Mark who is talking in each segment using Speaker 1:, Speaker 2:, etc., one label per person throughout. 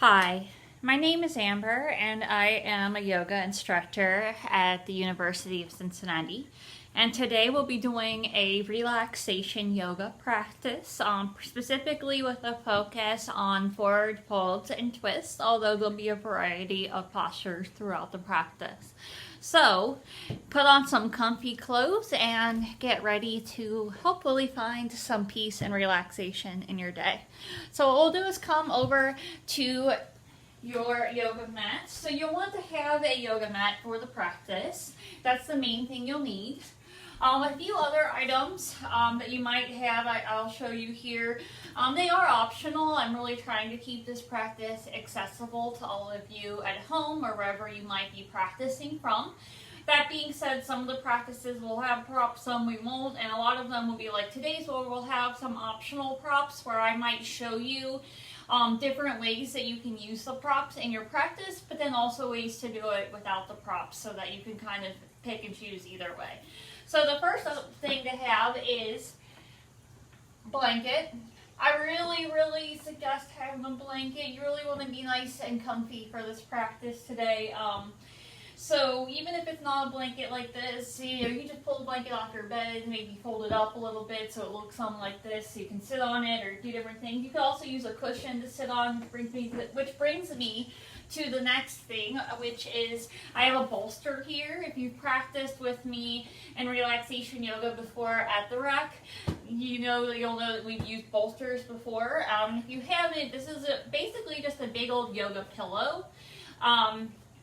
Speaker 1: Hi, my name is Amber, and I am a yoga instructor at the University of Cincinnati. And today we'll be doing a relaxation yoga practice, specifically with a focus on forward folds and twists, although there'll be a variety of postures throughout the practice. So, put on some comfy clothes and get ready to hopefully find some peace and relaxation in your day. So, what we'll do is come over to your yoga mat. So, you'll want to have a yoga mat for the practice. That's the main thing you'll need. A few other items that you might have, I'll show you here. They are optional. I'm really trying to keep this practice accessible to all of you at home or wherever you might be practicing from. That being said, some of the practices will have props, some we won't, and a lot of them will be like today's where we'll have some optional props where I might show you different ways that you can use the props in your practice, but then also ways to do it without the props so that you can kind of pick and choose either way. So the first thing to have is blanket. I really suggest having a blanket. You really want to be nice and comfy for this practice today. So even if it's not a blanket like this, you can just pull the blanket off your bed, maybe fold it up a little bit so it looks something like this, so you can sit on it or do different things. You can also use a cushion to sit on, which brings me to the next thing, which is I have a bolster here. If you've practiced with me in relaxation yoga before at the rec, you'll know that we've used bolsters before. If you haven't, this is basically just a big old yoga pillow.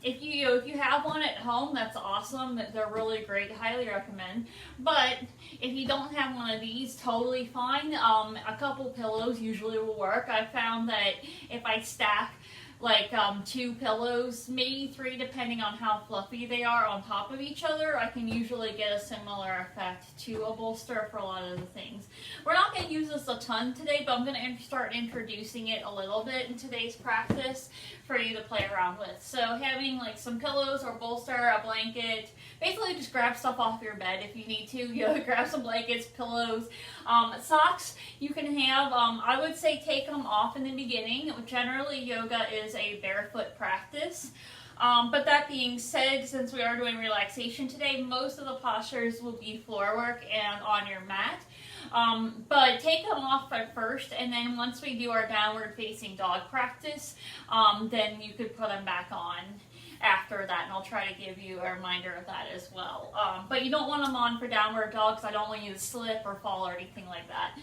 Speaker 1: If you have one at home, that's awesome. They're really great. Highly recommend. But if you don't have one of these, totally fine. A couple pillows usually will work. I found that if I stack like two pillows, maybe three depending on how fluffy they are on top of each other, I can usually get a similar effect to a bolster for a lot of the things. We're not going to use this a ton today, but I'm going to start introducing it a little bit in today's practice for you to play around with. So having like some pillows or bolster, a blanket, basically just grab stuff off your bed if you need to. Grab some blankets, pillows, socks you can have. I would say take them off in the beginning. Generally yoga is a barefoot practice. But that being said, since we are doing relaxation today, most of the postures will be floor work and on your mat. But take them off at first, and then once we do our downward facing dog practice, then you could put them back on after that, and I'll try to give you a reminder of that as well. But you don't want them on for downward dog because I don't want you to slip or fall or anything like that.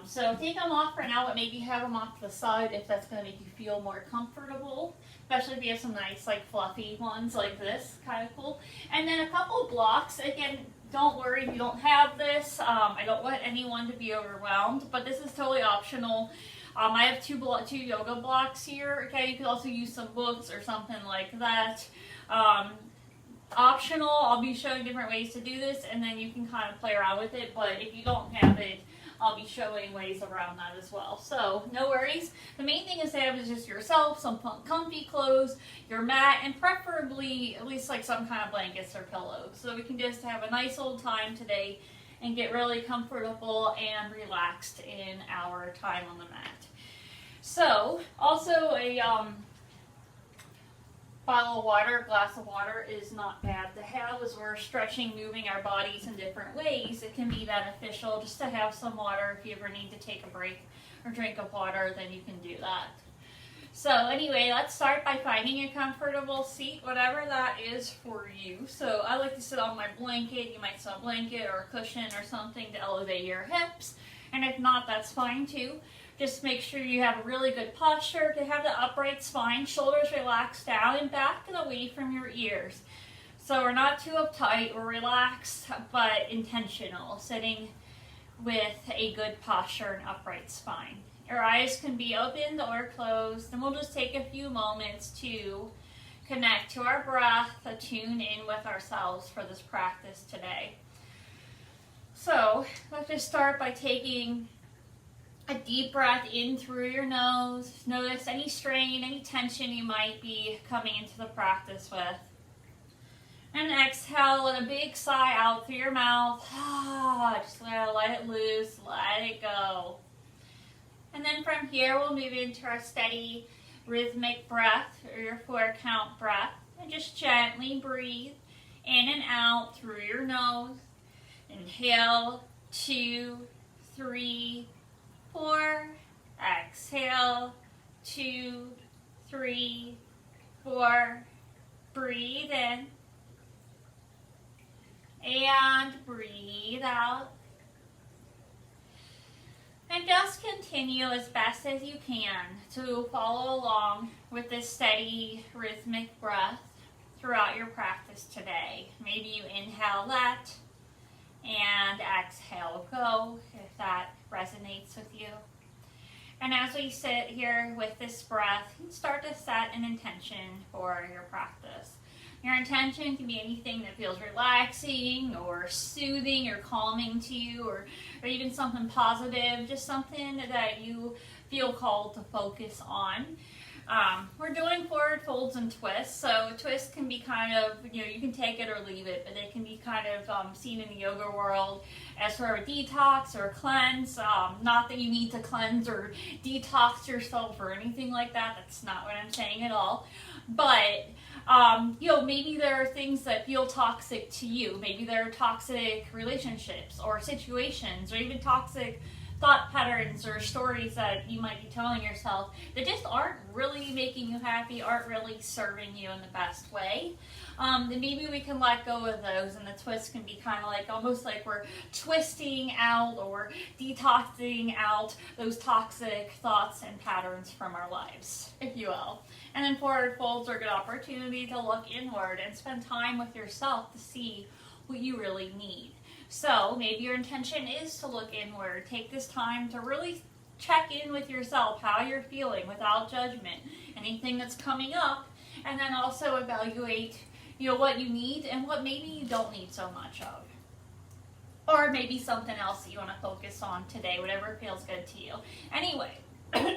Speaker 1: So take them off for now, but maybe have them off to the side if that's going to make you feel more comfortable, especially if you have some nice like fluffy ones like this, kind of cool. And then a couple blocks. Again, don't worry if you don't have this. I don't want anyone to be overwhelmed, but this is totally optional. I have two yoga blocks here. Okay, you could also use some books or something like that. Optional. I'll be showing different ways to do this, and then you can kind of play around with it. But if you don't have it, I'll be showing ways around that as well. So no worries. The main thing is to have is just yourself, some comfy clothes, your mat, and preferably at least like some kind of blankets or pillows. So we can just have a nice old time today and get really comfortable and relaxed in our time on the mat. So also a bottle of water, a glass of water is not bad to have as we're stretching, moving our bodies in different ways. It can be beneficial just to have some water. If you ever need to take a break or drink of water, then you can do that. So anyway, let's start by finding a comfortable seat, whatever that is for you. So I like to sit on my blanket. You might sit on a blanket or a cushion or something to elevate your hips. And if not, that's fine too. Just make sure you have a really good posture to have the upright spine, shoulders relaxed down and back and away from your ears. So we're not too uptight, we're relaxed but intentional, sitting with a good posture and upright spine. Your eyes can be opened or closed, and we'll just take a few moments to connect to our breath, to tune in with ourselves for this practice today. So let's just start by taking a deep breath in through your nose. Notice any strain, any tension you might be coming into the practice with. And exhale and a big sigh out through your mouth. Just let it loose, let it go. And then from here, we'll move into our steady rhythmic breath or your 4-count breath. And just gently breathe in and out through your nose. Inhale, 2, 3, 4. Exhale, 2, 3, 4. Breathe in. And breathe out. And just continue as best as you can to follow along with this steady rhythmic breath throughout your practice today. Maybe you inhale let and exhale go if that resonates with you. And as we sit here with this breath, start to set an intention for your practice. Your intention can be anything that feels relaxing or soothing or calming to you, or even something positive, just something that you feel called to focus on. We're doing forward folds and twists, so a twist can be kind of, you can take it or leave it, but it can be kind of seen in the yoga world as sort of a detox or a cleanse. Not that you need to cleanse or detox yourself or anything like that. That's not what I'm saying at all. But maybe there are things that feel toxic to you. Maybe there are toxic relationships or situations or even toxic thought patterns or stories that you might be telling yourself that just aren't really making you happy, aren't really serving you in the best way. Then maybe we can let go of those, and the twist can be kind of like almost like we're twisting out or detoxing out those toxic thoughts and patterns from our lives, if you will. And then forward folds are a good opportunity to look inward and spend time with yourself to see what you really need. So maybe your intention is to look inward. Take this time to really check in with yourself, how you're feeling without judgment, anything that's coming up, and then also evaluate, what you need and what maybe you don't need so much of. Or maybe something else that you want to focus on today, whatever feels good to you. Anyway,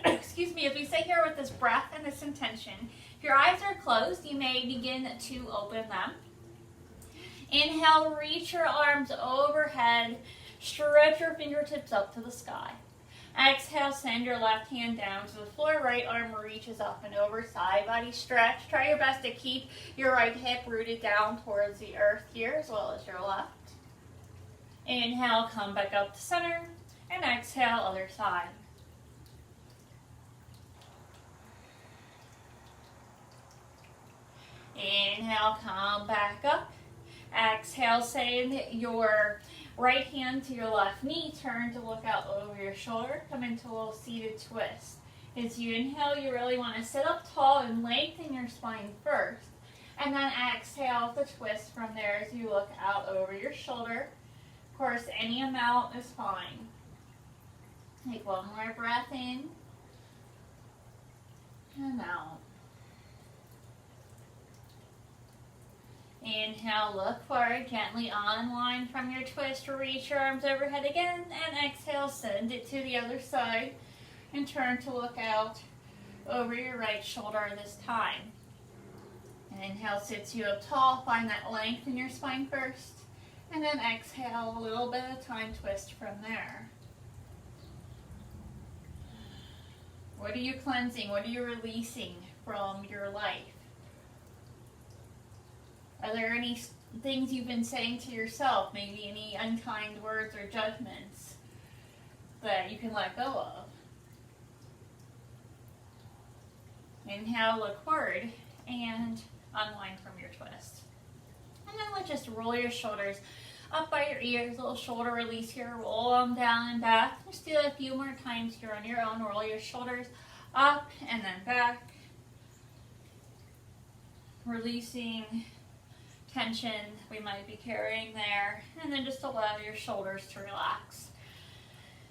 Speaker 1: excuse me, as we sit here with this breath and this intention, if your eyes are closed, you may begin to open them. Inhale, reach your arms overhead, stretch your fingertips up to the sky. Exhale, send your left hand down to the floor, right arm reaches up and over, side body stretch. Try your best to keep your right hip rooted down towards the earth here as well as your left. Inhale, come back up to center, and exhale, other side. Inhale, come back up. Exhale, send your right hand to your left knee. Turn to look out over your shoulder. Come into a little seated twist. As you inhale, you really want to sit up tall and lengthen your spine first. And then exhale to twist from there as you look out over your shoulder. Of course, any amount is fine. Take one more breath in and out. Inhale, look forward, gently unwind from your twist, reach your arms overhead again, and exhale, send it to the other side, and turn to look out over your right shoulder this time. And inhale sits you up tall, find that length in your spine first, and then exhale, a little bit at a time, twist from there. What are you cleansing? What are you releasing from your life? Are there any things you've been saying to yourself, maybe any unkind words or judgments that you can let go of? Inhale, look forward, and unwind from your twist. And then let's just roll your shoulders up by your ears, little shoulder release here, roll them down and back. Just do it a few more times here on your own. Roll your shoulders up and then back, releasing tension we might be carrying there, and then just allow your shoulders to relax.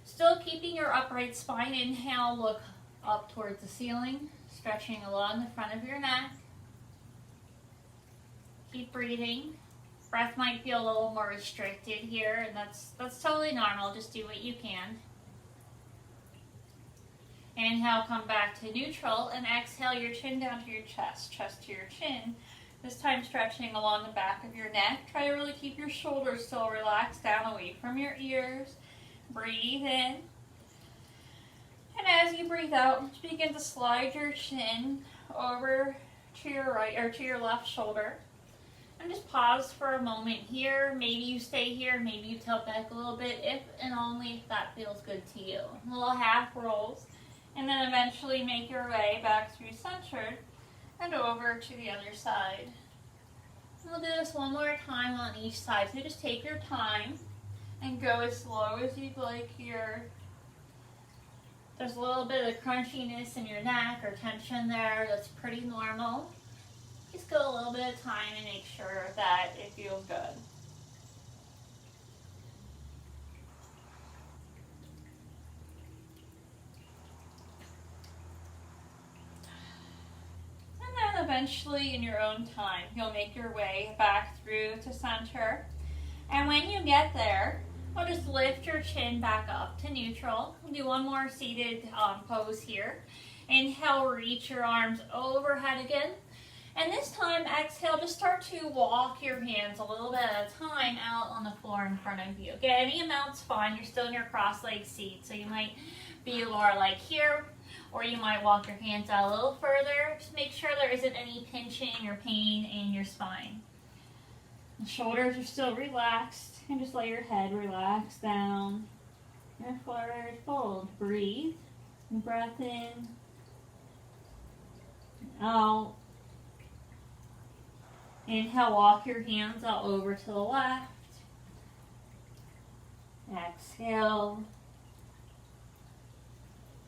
Speaker 1: Still keeping your upright spine. Inhale, look up towards the ceiling, stretching along the front of your neck. Keep breathing. Breath might feel a little more restricted here, and that's totally normal. Just do what you can. Inhale, come back to neutral, and exhale your chin down to your chest to your chin. This time stretching along the back of your neck. Try to really keep your shoulders still relaxed down away from your ears. Breathe in. And as you breathe out, just begin to slide your chin over to your right or to your left shoulder. And just pause for a moment here. Maybe you stay here, maybe you tilt back a little bit, if and only if that feels good to you. Little half rolls, and then eventually make your way back through centered and over to the other side. We'll do this one more time on each side. So just take your time and go as slow as you'd like here. There's a little bit of crunchiness in your neck or tension there. That's pretty normal. Just go a little bit of time and make sure that it feels good. And then eventually, in your own time, you'll make your way back through to center. And when you get there, we'll just lift your chin back up to neutral. We'll do one more seated pose here. Inhale, reach your arms overhead again. And this time, exhale, just start to walk your hands a little bit at a time out on the floor in front of you. Okay, any amount's fine. You're still in your cross-legged seat, so you might be more like here, or you might walk your hands out a little further. Just make sure there isn't any pinching or pain in your spine. The shoulders are still relaxed, and just let your head relax down. Your forward fold. Breathe. Breath in. Out. Inhale, walk your hands out over to the left. Exhale.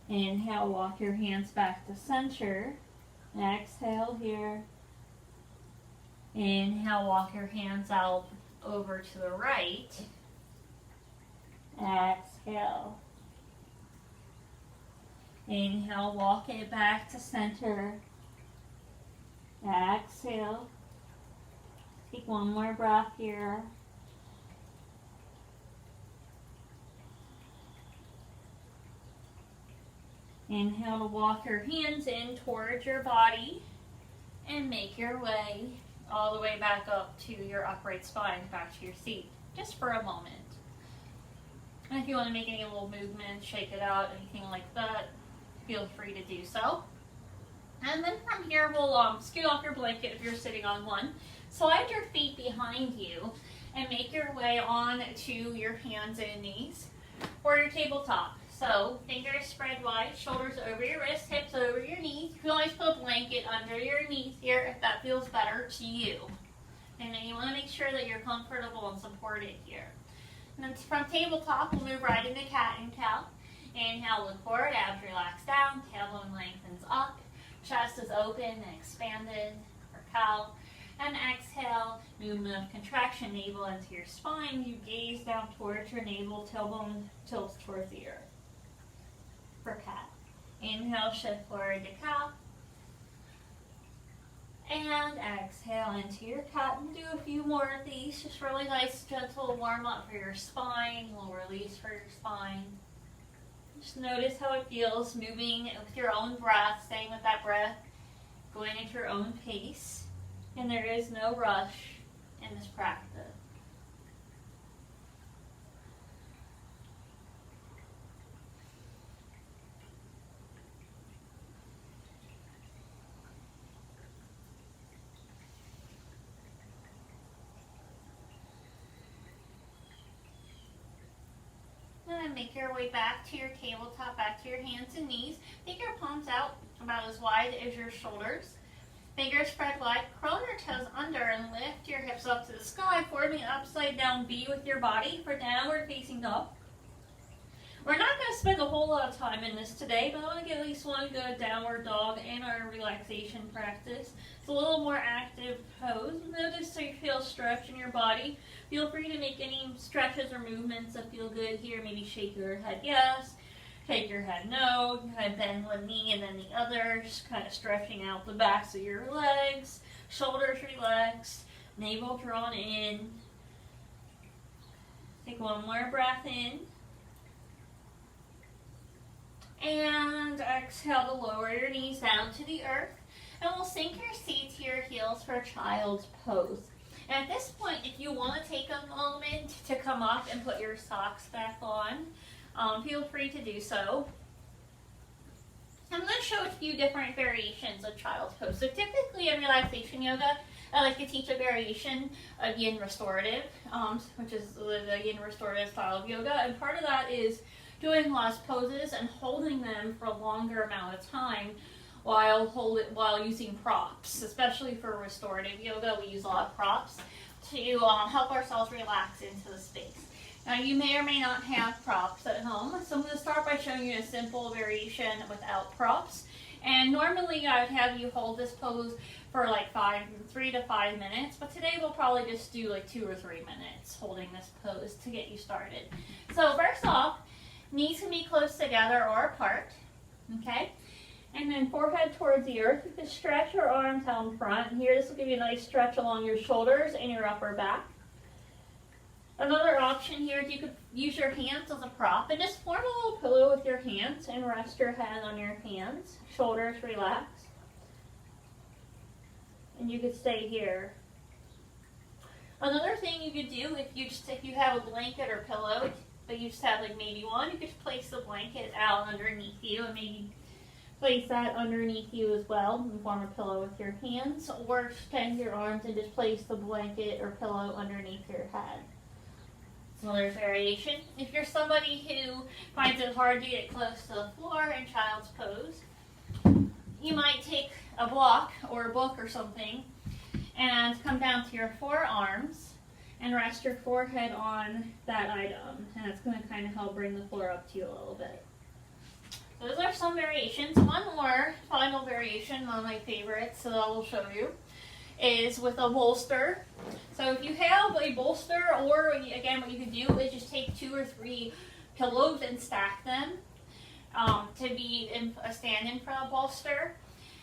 Speaker 1: Inhale, walk your hands back to center. Exhale here. Inhale, walk your hands out over to the right. Exhale. Inhale, walk it back to center. Exhale. Take one more breath here. Inhale to walk your hands in towards your body and make your way all the way back up to your upright spine, back to your seat, just for a moment. And if you want to make any little movement, shake it out, anything like that, feel free to do so. And then from here, we'll scoot off your blanket if you're sitting on one. Slide your feet behind you and make your way on to your hands and knees or your tabletop. So fingers spread wide, shoulders over your wrists, hips over your knees. You can always put a blanket under your knees here if that feels better to you. And then you want to make sure that you're comfortable and supported here. And then from tabletop, we'll move right into cat and cow. Inhale, look forward, abs relax down, tailbone lengthens up, chest is open and expanded for cow. And exhale, movement of contraction, navel into your spine. You gaze down towards your navel, tailbone tilts towards the earth. For cat. Inhale, shift forward to cow. And exhale into your cat. And do a few more of these. Just really nice, gentle warm up for your spine. A little release for your spine. Just notice how it feels moving with your own breath, staying with that breath, going at your own pace. And there is no rush in this practice. And then make your way back to your tabletop, back to your hands and knees. Take your palms out about as wide as your shoulders. Fingers spread wide, curl your toes under and lift your hips up to the sky, forming an upside down V with your body for downward facing dog. We're not going to spend a whole lot of time in this today, but I want to get at least one good downward dog in our relaxation practice. It's a little more active pose. Notice how you feel stretch in your body. Feel free to make any stretches or movements that feel good here. Maybe shake your head yes. Shake your head no, kind of bend one knee and then the other, just kind of stretching out the backs of your legs, shoulders relaxed, navel drawn in. Take one more breath in. And exhale to lower your knees down to the earth. And we'll sink your seat to your heels for child's pose. And at this point, if you want to take a moment to come up and put your socks back on, feel free to do so. show a few different variations of child's pose. So typically in relaxation yoga, I like to teach a variation of yin restorative, which is the yin restorative style of yoga. And part of that is doing lost poses and holding them for a longer amount of time while using props. Especially for restorative yoga, we use a lot of props to help ourselves relax into the space. Now you may or may not have props at home, so I'm going to start by showing you a simple variation without props. And normally I would have you hold this pose for like 3 to 5 minutes, but today we'll probably just do like 2 or 3 minutes holding this pose to get you started. So first off, knees can be close together or apart, okay? And then forehead towards the earth. You can stretch your arms out in front. And here, this will give you a nice stretch along your shoulders and your upper back. Another option here is you could use your hands as a prop and just form a little pillow with your hands and rest your head on your hands. Shoulders relaxed. And you could stay here. Another thing you could do if you have a blanket or pillow, but you just have like maybe one, you could just place the blanket out underneath you and maybe place that underneath you as well and form a pillow with your hands, or extend your arms and just place the blanket or pillow underneath your head. So there's variation. If you're somebody who finds it hard to get close to the floor in child's pose, you might take a block or a book or something and come down to your forearms and rest your forehead on that item. And it's going to kind of help bring the floor up to you a little bit. Those are some variations. One more final variation, one of my favorites that I will show you, is with a bolster. So if you have a bolster, or again what you can do is just take 2 or 3 pillows and stack them to be in a stand-in for a bolster.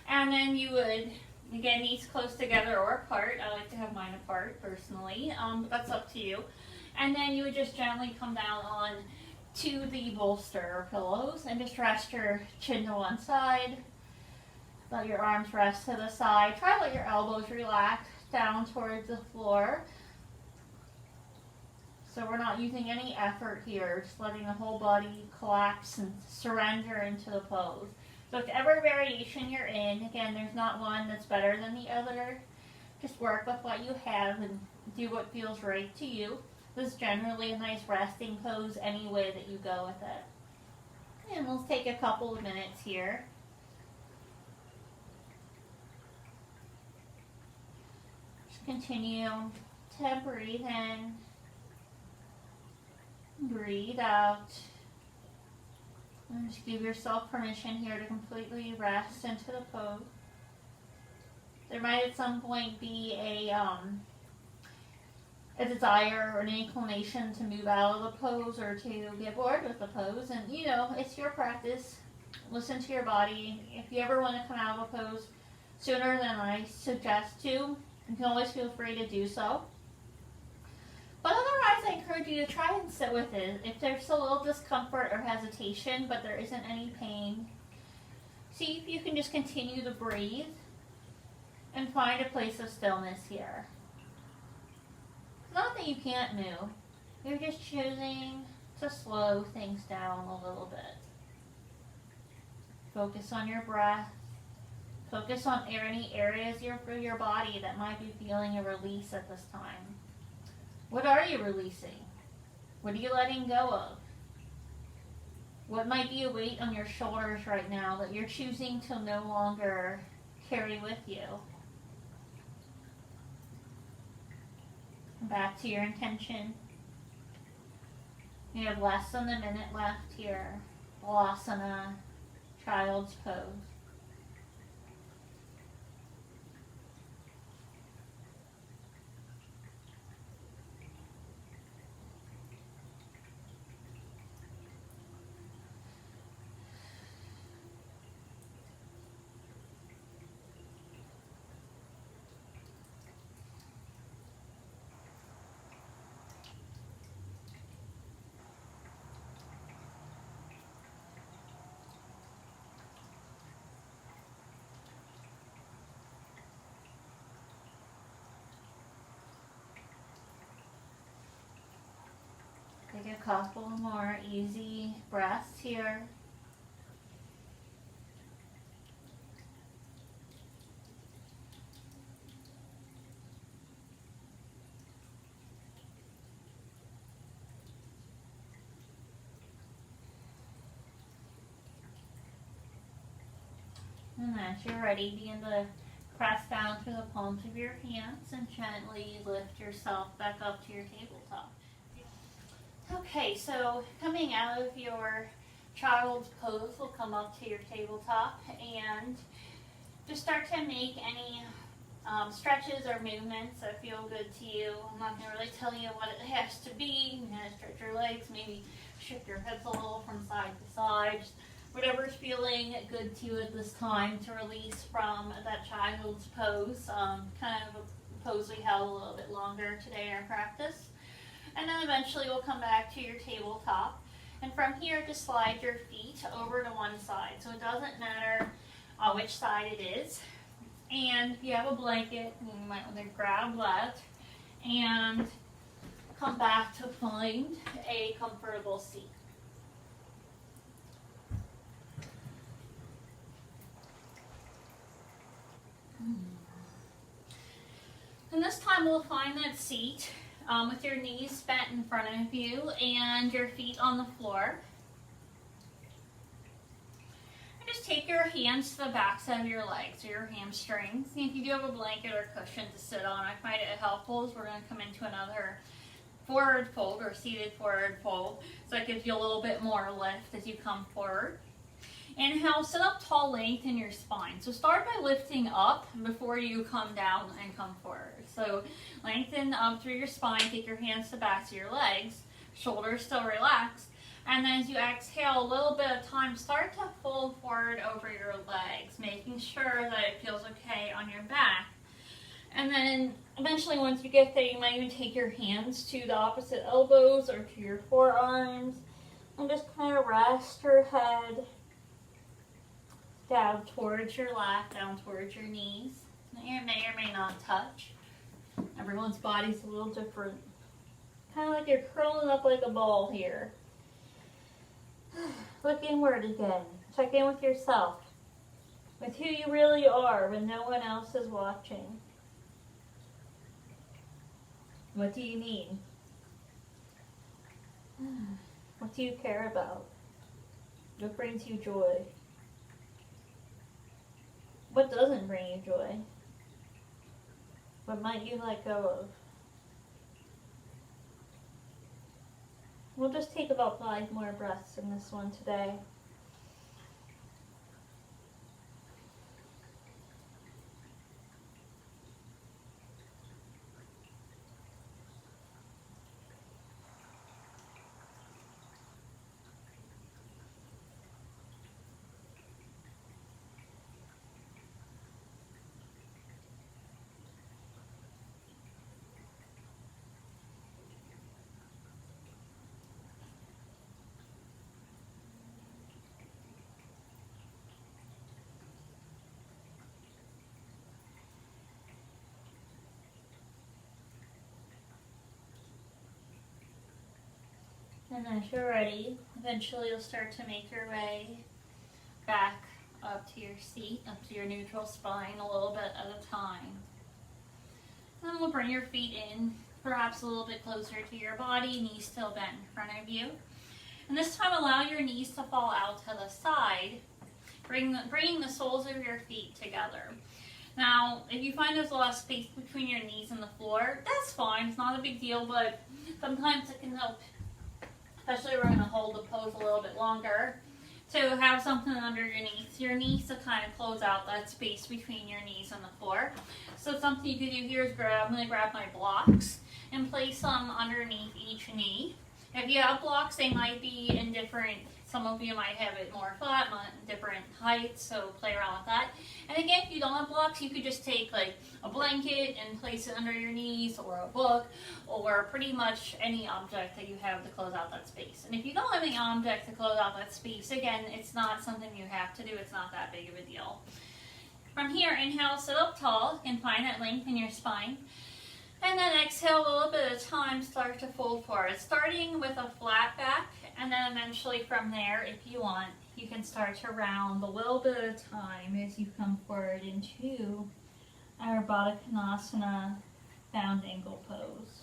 Speaker 1: And then you would, again, knees close together or apart. I like to have mine apart personally, but that's up to you. And then you would just gently come down on to the bolster or pillows and just rest your chin to one side. Let your arms rest to the side. Try to let your elbows relax down towards the floor. So we're not using any effort here, just letting the whole body collapse and surrender into the pose. So whichever variation you're in, again, there's not one that's better than the other. Just work with what you have and do what feels right to you. This is generally a nice resting pose any way that you go with it. And we'll take a couple of minutes here. Just continue to breathe in, breathe out. And just give yourself permission here to completely rest into the pose. There might at some point be a desire or an inclination to move out of the pose or to get bored with the pose, and you know, it's your practice. Listen to your body. If you ever want to come out of a pose sooner than I suggest to, you can always feel free to do so. But otherwise, I encourage you to try and sit with it. If there's a little discomfort or hesitation, but there isn't any pain, see if you can just continue to breathe and find a place of stillness here. Not that you can't move, you're just choosing to slow things down a little bit. Focus on your breath. Focus on any areas of your body that might be feeling a release at this time. What are you releasing? What are you letting go of? What might be a weight on your shoulders right now that you're choosing to no longer carry with you? Back to your intention. You have less than a minute left here. Balasana, child's pose. Take a couple more easy breaths here. And as you're ready, begin to press down through the palms of your hands and gently lift yourself back up to your tabletop. Okay, so coming out of your child's pose, we'll come up to your tabletop and just start to make any stretches or movements that feel good to you. I'm not going to really tell you what it has to be. You're going to stretch your legs, maybe shift your hips a little from side to side. Just whatever's feeling good to you at this time to release from that child's pose. Kind of a pose we held a little bit longer today in our practice. And then eventually we'll come back to your tabletop. And from here, just slide your feet over to one side. So it doesn't matter which side it is. And if you have a blanket, you might want to grab that and come back to find a comfortable seat. And this time we'll find that seat with your knees bent in front of you and your feet on the floor. And just take your hands to the backs of your legs or your hamstrings. And if you do have a blanket or cushion to sit on, I find it helpful as we're going to come into another forward fold or seated forward fold. So it gives you a little bit more lift as you come forward. Inhale, sit up tall, lengthen your spine. So start by lifting up before you come down and come forward. So lengthen up through your spine, take your hands to the backs of your legs, shoulders still relaxed. And then as you exhale, a little bit of time, start to fold forward over your legs, making sure that it feels okay on your back. And then eventually once you get there, you might even take your hands to the opposite elbows or to your forearms and just kind of rest your head down towards your lap, down towards your knees. They may or may not touch. Everyone's body's a little different. Kind of like you're curling up like a ball here. Look inward again. Check in with yourself. With who you really are when no one else is watching. What do you need? What do you care about? What brings you joy? What doesn't bring you joy? What might you let go of? We'll just take about 5 more breaths in this one today. And as you're ready, eventually you'll start to make your way back up to your seat, up to your neutral spine a little bit at a time. Then we'll bring your feet in, perhaps a little bit closer to your body, knees still bent in front of you. And this time allow your knees to fall out to the side, bringing the soles of your feet together. Now, if you find there's a lot of space between your knees and the floor, that's fine, it's not a big deal, but sometimes it can help, especially if we're going to hold the pose a little bit longer, to have something under your knees to kind of close out that space between your knees and the floor. So something you can do here is I'm going to grab my blocks and place them underneath each knee. If you have blocks, they might be in different, some of you might have it more flat, different heights, so play around with that. And again, if you don't have blocks, you could just take like a blanket and place it under your knees, or a book, or pretty much any object that you have to close out that space. And if you don't have any object to close out that space, again, it's not something you have to do, it's not that big of a deal. From here, inhale, sit up tall, and find that length in your spine. And then exhale a little bit at a time, start to fold forward. Starting with a flat back, and then eventually from there, if you want, you can start to round a little bit at a time as you come forward into our Baddha Konasana bound ankle pose.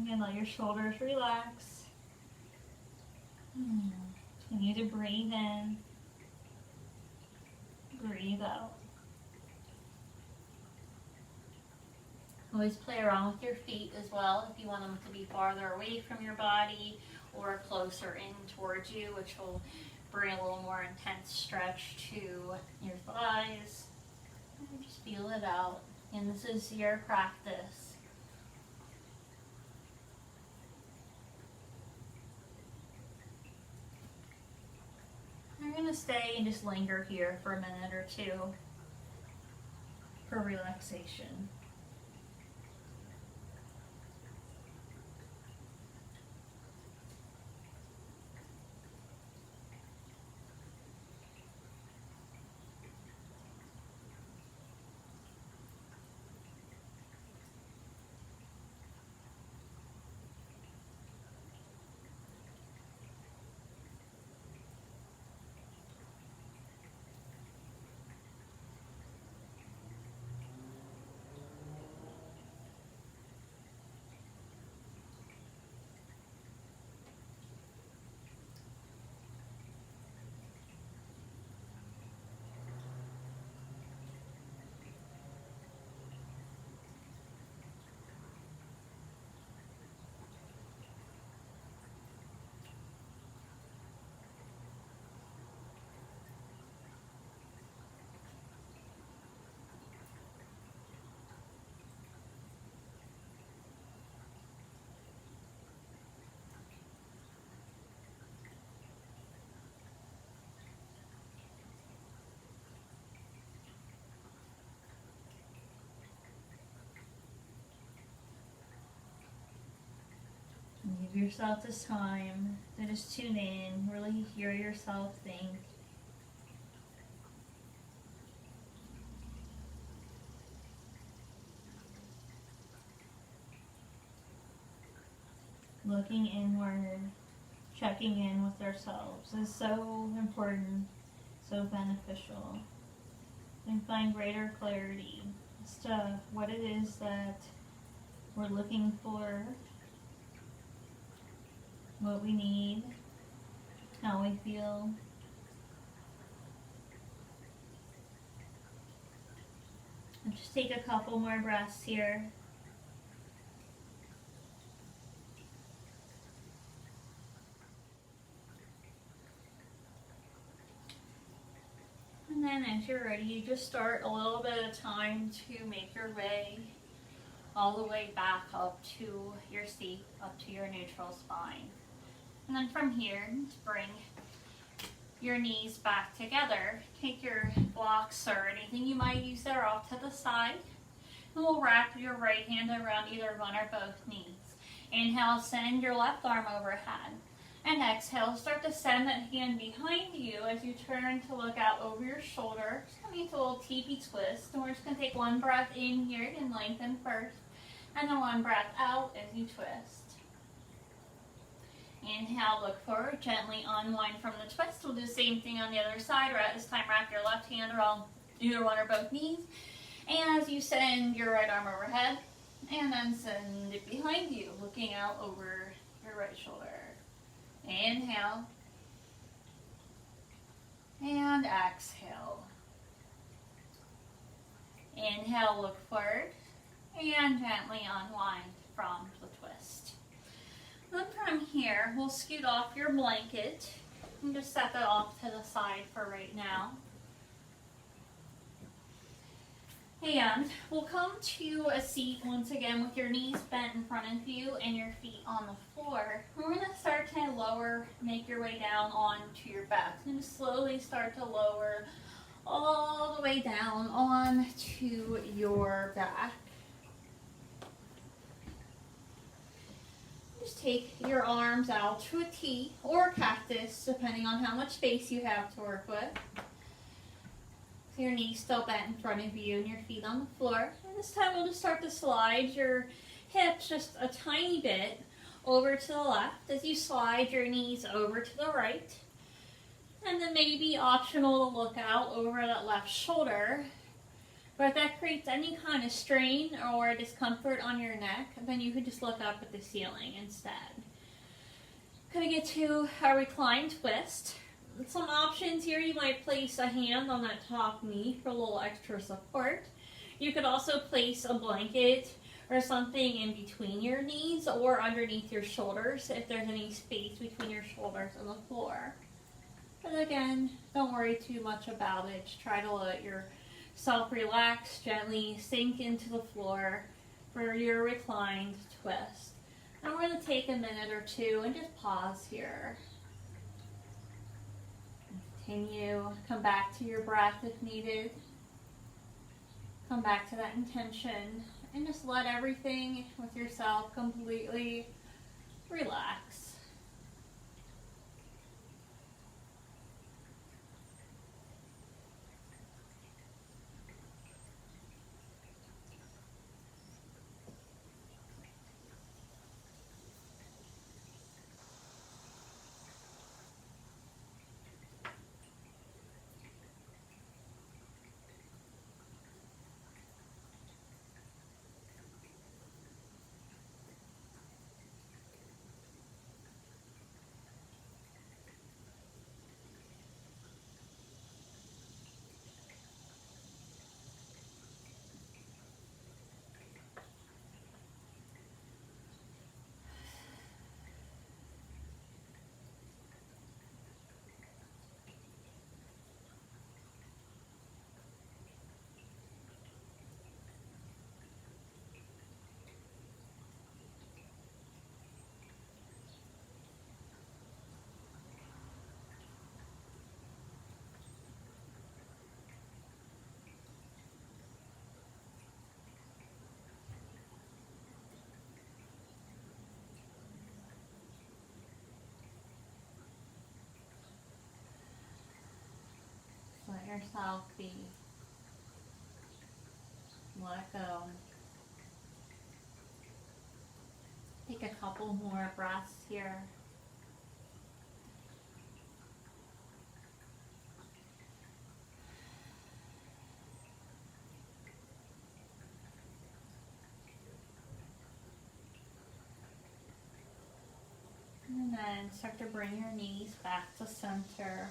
Speaker 1: Again, let your shoulders relax. Continue to breathe in. breathe out. Always play around with your feet as well if you want them to be farther away from your body or closer in towards you, which will bring a little more intense stretch to your thighs. And just feel it out. And this is your practice. I'm going to stay and just linger here for a minute or two for relaxation. Give yourself this time to just tune in, really hear yourself think. Looking inward, checking in with ourselves is so important, so beneficial. And find greater clarity as to what it is that we're looking for, what we need, how we feel. And just take a couple more breaths here. And then as you're ready, you just start a little bit at a time to make your way all the way back up to your seat, up to your neutral spine. And then from here, just bring your knees back together. Take your blocks or anything you might use there off to the side. And we'll wrap your right hand around either one or both knees. Inhale, send your left arm overhead. And exhale, start to send that hand behind you as you turn to look out over your shoulder. Just coming to a little teepee twist. And we're just going to take one breath in here and lengthen first. And then one breath out as you twist. Inhale, look forward, gently unwind from the twist. We'll do the same thing on the other side. This time wrap your left hand around either one or both knees. And as you send your right arm overhead, and then send it behind you, looking out over your right shoulder. Inhale. And exhale. Inhale, look forward, and gently unwind from the twist. Then from here, we'll scoot off your blanket and just set that off to the side for right now. And we'll come to a seat once again with your knees bent in front of you and your feet on the floor. We're going to start to lower, make your way down onto your back. And just slowly start to lower all the way down onto your back. Just take your arms out to a T or a cactus, depending on how much space you have to work with. So your knees still bent in front of you and your feet on the floor. And this time we'll just start to slide your hips just a tiny bit over to the left as you slide your knees over to the right. And then maybe optional to look out over that left shoulder. But if that creates any kind of strain or discomfort on your neck, then you can just look up at the ceiling instead. Gonna get to a reclined twist. some options here. You might place a hand on that top knee for a little extra support. You could also place a blanket or something in between your knees or underneath your shoulders if there's any space between your shoulders and the floor. But again, don't worry too much about it. Just try to let yourself relax, gently sink into the floor for your reclined twist. And we're going to take a minute or two and just pause here. Continue, come back to your breath if needed. Come back to that intention and just let everything with yourself completely relax. Let yourself be. Let go. Take a couple more breaths here. And then start to bring your knees back to center.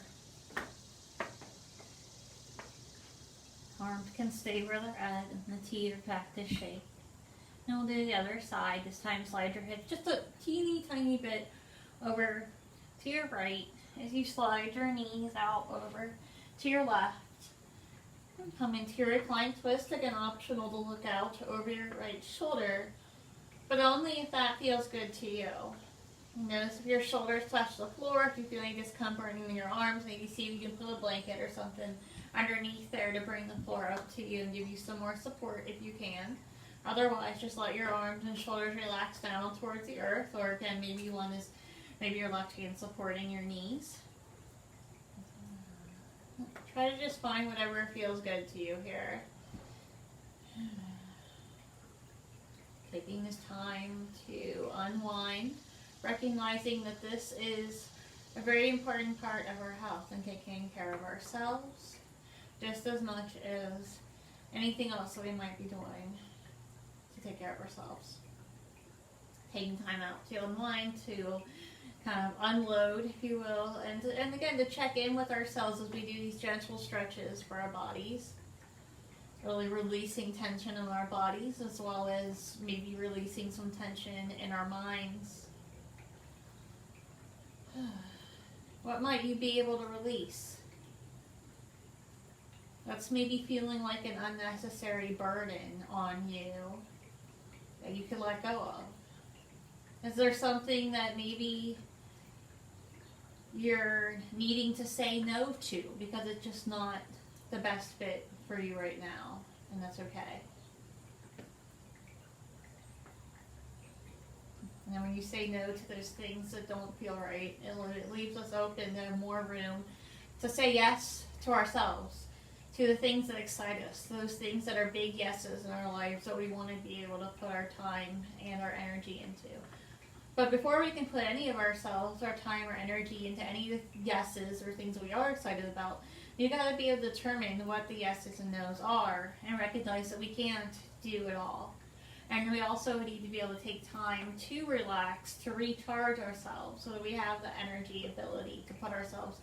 Speaker 1: Arms can stay where they're at and the feet are back to shape. And we'll do the other side. This time slide your hips just a teeny tiny bit over to your right as you slide your knees out over to your left. And come into your reclined twist. Again, optional to look out over your right shoulder, but only if that feels good to you. Notice if your shoulders touch the floor, if you feel any discomfort in your arms, maybe see if you can put a blanket or something underneath there to bring the floor up to you and give you some more support if you can. Otherwise, just let your arms and shoulders relax down towards the earth, or again, maybe your left hand supporting your knees. Try to just find whatever feels good to you here. Taking this time to unwind, recognizing that this is a very important part of our health and taking care of ourselves just as much as anything else that we might be doing to take care of ourselves. Taking time out to unwind, to kind of unload, if you will, and again to check in with ourselves as we do these gentle stretches for our bodies. Really releasing tension in our bodies as well as maybe releasing some tension in our minds. What might you be able to release? That's maybe feeling like an unnecessary burden on you that you could let go of. Is there something that maybe you're needing to say no to because it's just not the best fit for you right now, and that's okay? And then when you say no to those things that don't feel right, it leaves us open to more room to say yes to ourselves, to the things that excite us, those things that are big yeses in our lives that we want to be able to put our time and our energy into. But before we can put any of ourselves, our time or energy into any of the yeses or things that we are excited about, you got to be able to determine what the yeses and nos are and recognize that we can't do it all. And we also need to be able to take time to relax, to recharge ourselves so that we have the energy ability to put ourselves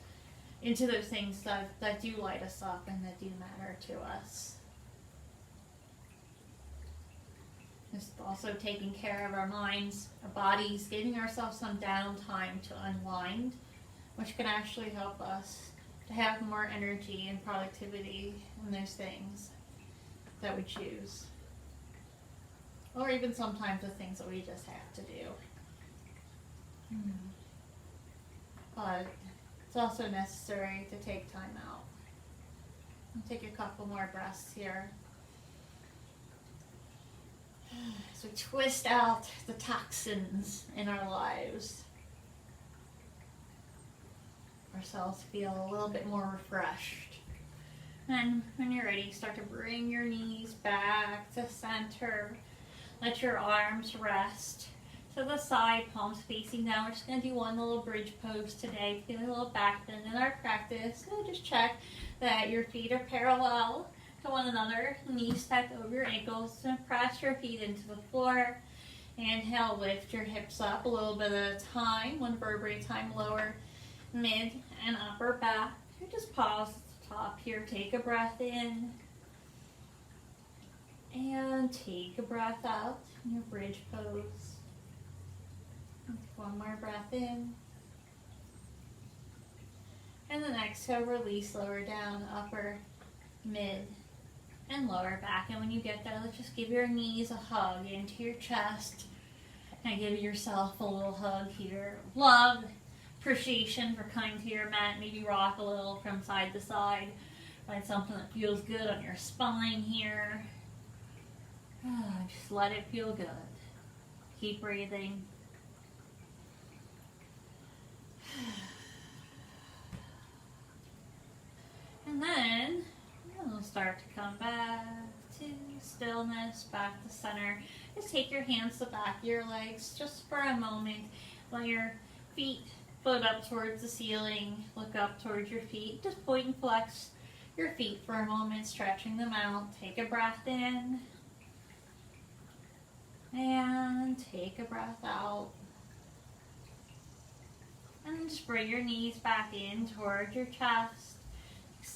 Speaker 1: into those things that do light us up and that do matter to us. Just also taking care of our minds, our bodies, giving ourselves some downtime to unwind, which can actually help us to have more energy and productivity in those things that we choose. Or even sometimes the things that we just have to do. But it's also necessary to take time out. I'll take a couple more breaths here. So twist out the toxins in our lives. Ourselves feel a little bit more refreshed. And when you're ready, start to bring your knees back to center. Let your arms rest to the side, palms facing down. We're just going to do one little bridge pose today. Feel a little back bend in our practice. So just check that your feet are parallel to one another. Knees stacked over your ankles. And press your feet into the floor. Inhale, lift your hips up a little bit at a time. One vertebrae at a time, lower, mid, and upper back. You just pause at the top here. Take a breath in. And take a breath out in your bridge pose. One more breath in. And then exhale, release, lower down, upper, mid, and lower back. And when you get there, let's just give your knees a hug into your chest. And give yourself a little hug here. Love, appreciation for coming to your mat. Maybe rock a little from side to side. Find something that feels good on your spine here. Just let it feel good. Keep breathing. And then we'll start to come back to stillness, back to center. Just take your hands to the back of your legs just for a moment. Let your feet float up towards the ceiling. Look up towards your feet. Just point and flex your feet for a moment, stretching them out. Take a breath in. And take a breath out. And just bring your knees back in towards your chest.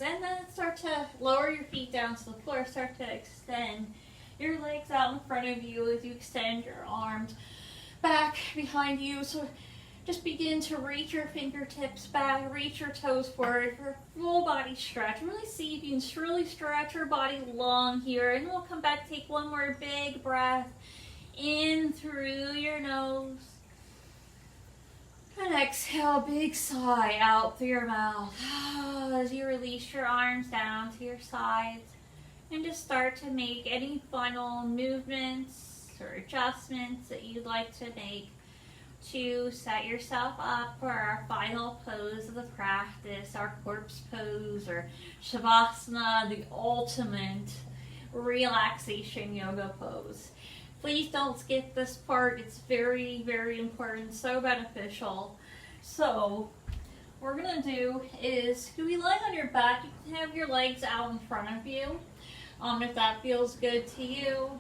Speaker 1: And then start to lower your feet down to the floor. Start to extend your legs out in front of you as you extend your arms back behind you. So just begin to reach your fingertips back, reach your toes forward for a full body stretch. Really see if you can really stretch your body long here. And we'll come back, take one more big breath in through your nose. And exhale, big sigh out through your mouth as you release your arms down to your sides. And just start to make any final movements or adjustments that you'd like to make to set yourself up for our final pose of the practice, our corpse pose or Shavasana, the ultimate relaxation yoga pose. Please don't skip this part. It's very, very important, so beneficial. So what we're going to do is, you'll be lying on your back. You can have your legs out in front of you, if that feels good to you.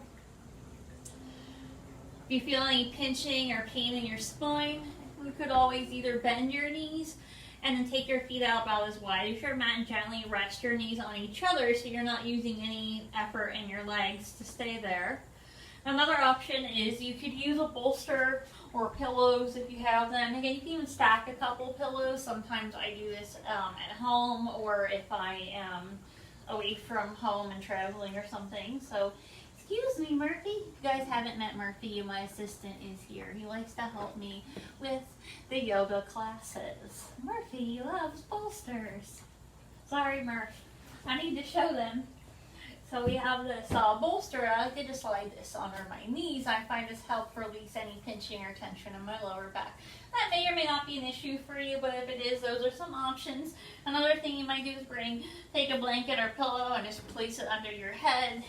Speaker 1: If you feel any pinching or pain in your spine, you could always either bend your knees and then take your feet out about as wide as your mat and gently rest your knees on each other so you're not using any effort in your legs to stay there. Another option is you could use a bolster or pillows if you have them. Again, you can even stack a couple pillows. Sometimes I do this at home or if I am away from home and traveling or something. So, excuse me, Murphy. If you guys haven't met Murphy, my assistant is here. He likes to help me with the yoga classes. Murphy loves bolsters. Sorry, Murph. I need to show them. So we have this bolster. I could just slide this under my knees. I find this helps release any pinching or tension in my lower back. That may or may not be an issue for you, but if it is, those are some options. Another thing you might do is take a blanket or pillow and just place it under your head.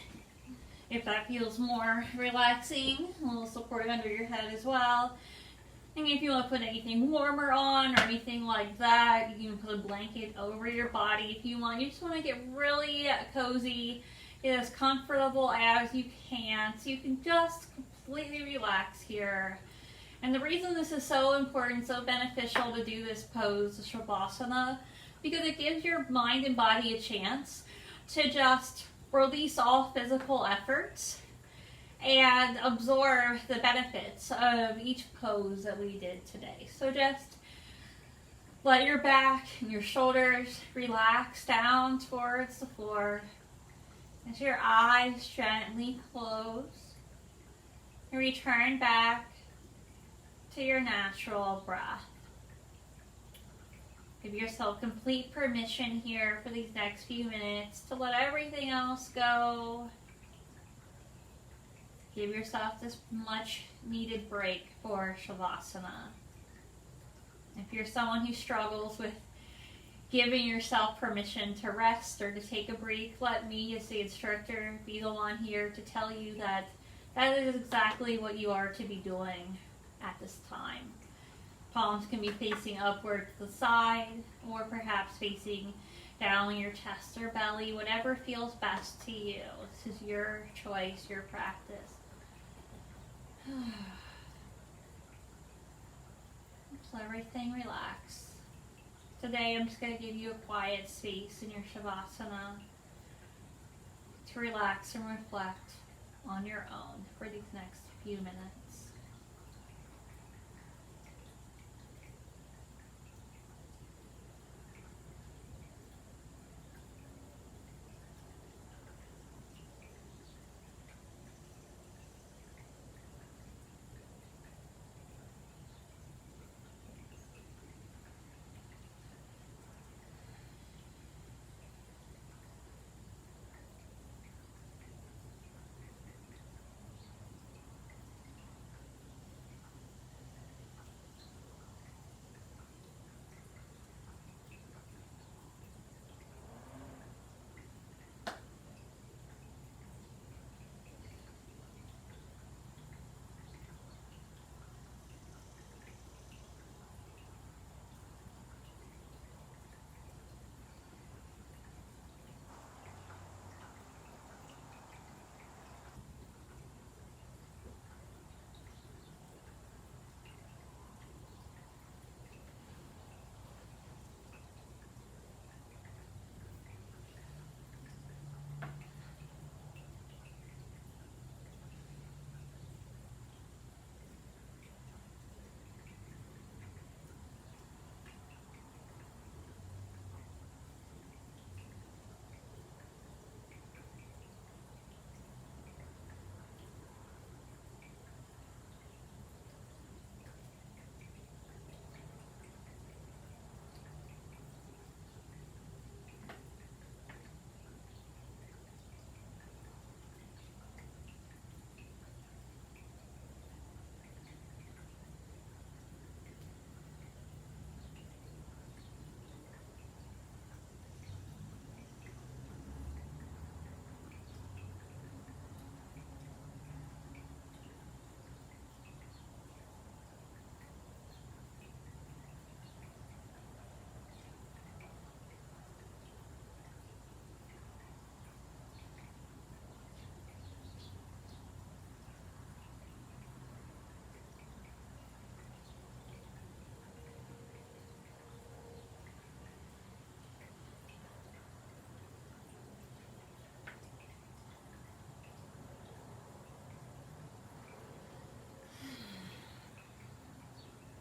Speaker 1: If that feels more relaxing, a little support under your head as well. And if you want to put anything warmer on or anything like that, you can put a blanket over your body if you want. You just want to get really cozy, get as comfortable as you can, so you can just completely relax here. And the reason this is so important, so beneficial to do this pose, the Shavasana because it gives your mind and body a chance to just release all physical efforts and absorb the benefits of each pose that we did today. So just let your back and your shoulders relax down towards the floor as your eyes gently close and return back to your natural breath. Give yourself complete permission here for these next few minutes to let everything else go. Give yourself this much needed break for Shavasana. If you're someone who struggles with giving yourself permission to rest or to take a break, let me as the instructor be the one here to tell you that that is exactly what you are to be doing at this time. Palms can be facing upward to the side or perhaps facing down on your chest or belly, whatever feels best to you. This is your choice, your practice. Let everything relax. Today I'm just going to give you a quiet space in your Shavasana to relax and reflect on your own for these next few minutes.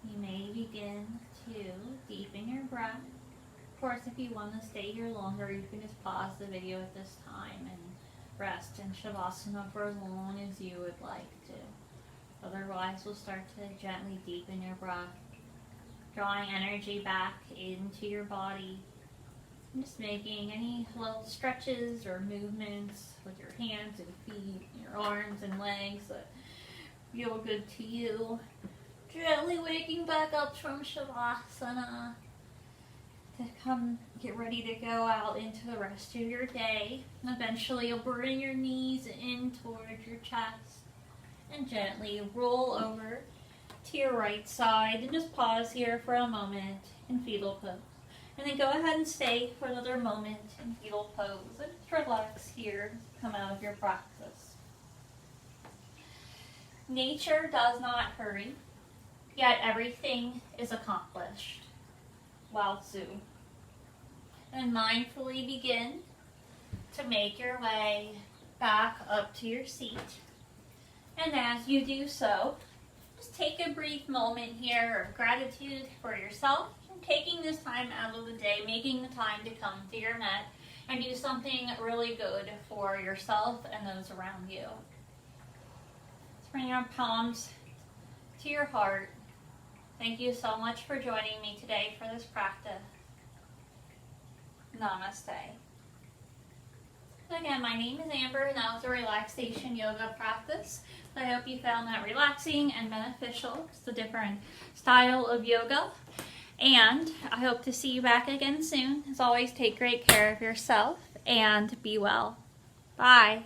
Speaker 1: You may begin to deepen your breath. Of course, if you want to stay here longer, you can just pause the video at this time and rest in Shavasana for as long as you would like to. Otherwise, we'll start to gently deepen your breath, drawing energy back into your body. And just making any little stretches or movements with your hands and feet, your arms and legs that feel good to you. Gently waking back up from Shavasana to come get ready to go out into the rest of your day. Eventually you'll bring your knees in towards your chest and gently roll over to your right side and just pause here for a moment in fetal pose. And then go ahead and stay for another moment in fetal pose and just relax here, come out of your practice. Nature does not hurry, yet everything is accomplished. Lao Tzu. And mindfully begin to make your way back up to your seat. And as you do so, just take a brief moment here of gratitude for yourself and taking this time out of the day, making the time to come to your mat and do something really good for yourself and those around you. Let's bring your palms to your heart. Thank you so much for joining me today for this practice. Namaste. Again, my name is Amber, and that was a relaxation yoga practice. I hope you found that relaxing and beneficial. It's a different style of yoga. And I hope to see you back again soon. As always, take great care of yourself and be well. Bye.